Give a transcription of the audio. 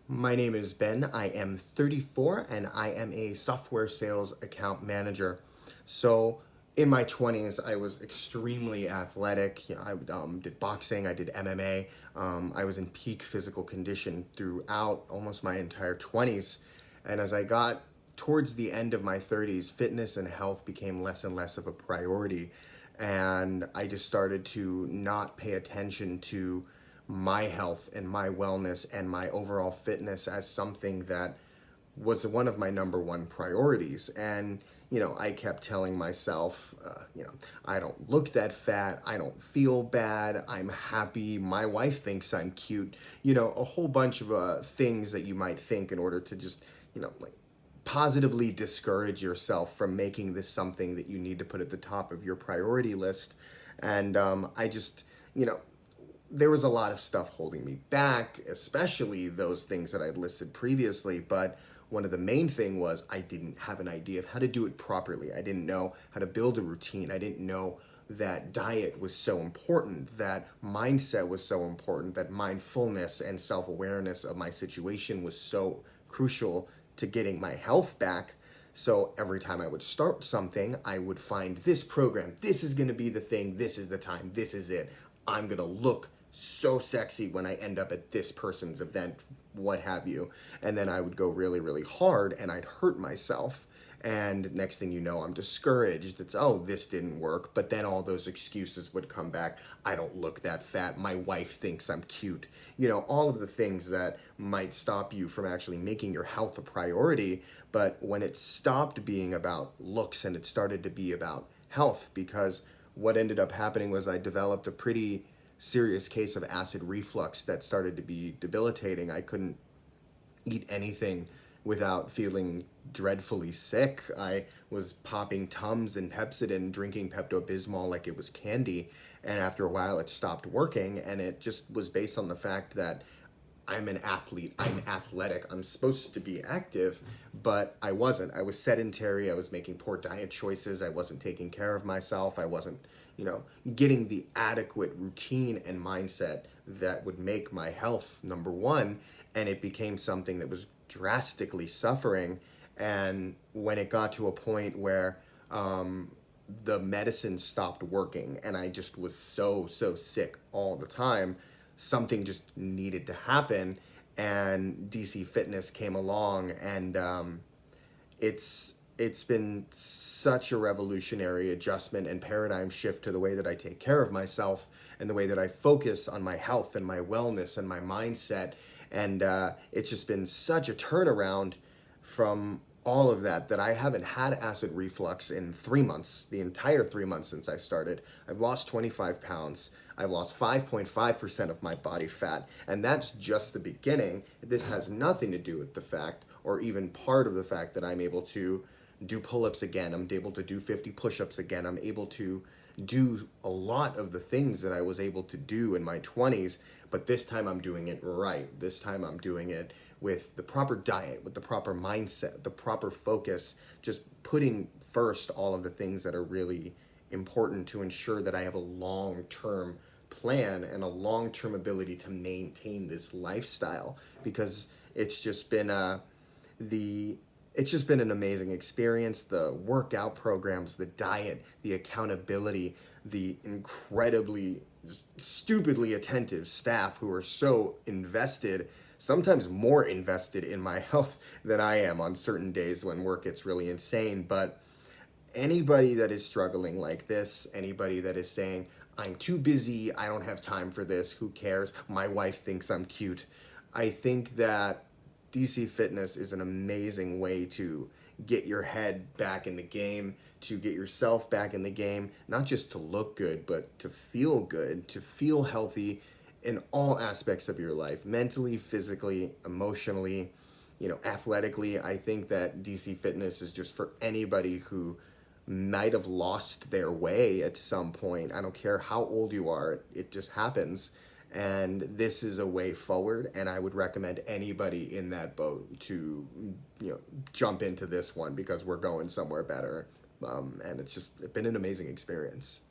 My name is Ben. I am 34 and I am a software sales account manager. So, in my 20s, I was extremely athletic. I did boxing, I did MMA. I was in peak physical condition throughout almost my entire 20s. And as I got towards the end of my 30s, fitness and health became less and less of a priority. And I just started to not pay attention to my health and my wellness and my overall fitness as something that was one of my number one priorities. And, I kept telling myself, I don't look that fat. I don't feel bad. I'm happy. My wife thinks I'm cute. A whole bunch of things that you might think in order to just, like positively discourage yourself from making this something that you need to put at the top of your priority list. And I just, you know, there was a lot of stuff holding me back, especially those things that I'd listed previously. But one of the main thing was I didn't have an idea of how to do it properly. I didn't know how to build a routine. I didn't know that diet was so important, that mindset was so important, that mindfulness and self-awareness of my situation was so crucial to getting my health back. So every time I would start something, I would find this program. This is going to be the thing. This is the time. This is it. I'm going to look so sexy when I end up at this person's event, what have you. And then I would go really, really hard and I'd hurt myself. And next thing you know, I'm discouraged. It's, oh, this didn't work. But then all those excuses would come back. I don't look that fat. My wife thinks I'm cute. All of the things that might stop you from actually making your health a priority. But when it stopped being about looks and it started to be about health, because what ended up happening was I developed a pretty serious case of acid reflux that started to be debilitating. I couldn't eat anything without feeling dreadfully sick. I was popping Tums and Pepsodent, drinking Pepto-Bismol like it was candy, and after a while it stopped working, and it just was based on the fact that I'm an athlete, I'm athletic, I'm supposed to be active, but I wasn't. I was sedentary, I was making poor diet choices, I wasn't taking care of myself, I wasn't, getting the adequate routine and mindset that would make my health number one, and it became something that was drastically suffering. And when it got to a point where the medicine stopped working and I just was so sick all the time, something just needed to happen. And DC Fitness came along, and it's been such a revolutionary adjustment and paradigm shift to the way that I take care of myself and the way that I focus on my health and my wellness and my mindset. And it's just been such a turnaround from all of that I haven't had acid reflux in 3 months, the entire 3 months since I started. I've lost 25 pounds. I've lost 5.5% of my body fat. And that's just the beginning. This has nothing to do with the fact, or even part of the fact, that I'm able to do pull-ups again. I'm able to do 50 push-ups again. I'm able to do a lot of the things that I was able to do in my 20s, but this time I'm doing it right. This time I'm doing it with the proper diet, with the proper mindset, the proper focus, just putting first all of the things that are really important to ensure that I have a long-term plan and a long-term ability to maintain this lifestyle, because it's just been the it's just been an amazing experience. The workout programs, the diet, the accountability, the incredibly stupidly attentive staff who are so invested, sometimes more invested in my health than I am on certain days when work gets really insane. But anybody that is struggling like this, anybody that is saying, I'm too busy, I don't have time for this, who cares, my wife thinks I'm cute, I think that DC Fitness is an amazing way to get your head back in the game, to get yourself back in the game, not just to look good, but to feel good, to feel healthy in all aspects of your life, mentally, physically, emotionally, athletically. I think that DC Fitness is just for anybody who might have lost their way at some point. I don't care how old you are, it just happens. And this is a way forward, and I would recommend anybody in that boat to, jump into this one, because we're going somewhere better. And it's been an amazing experience.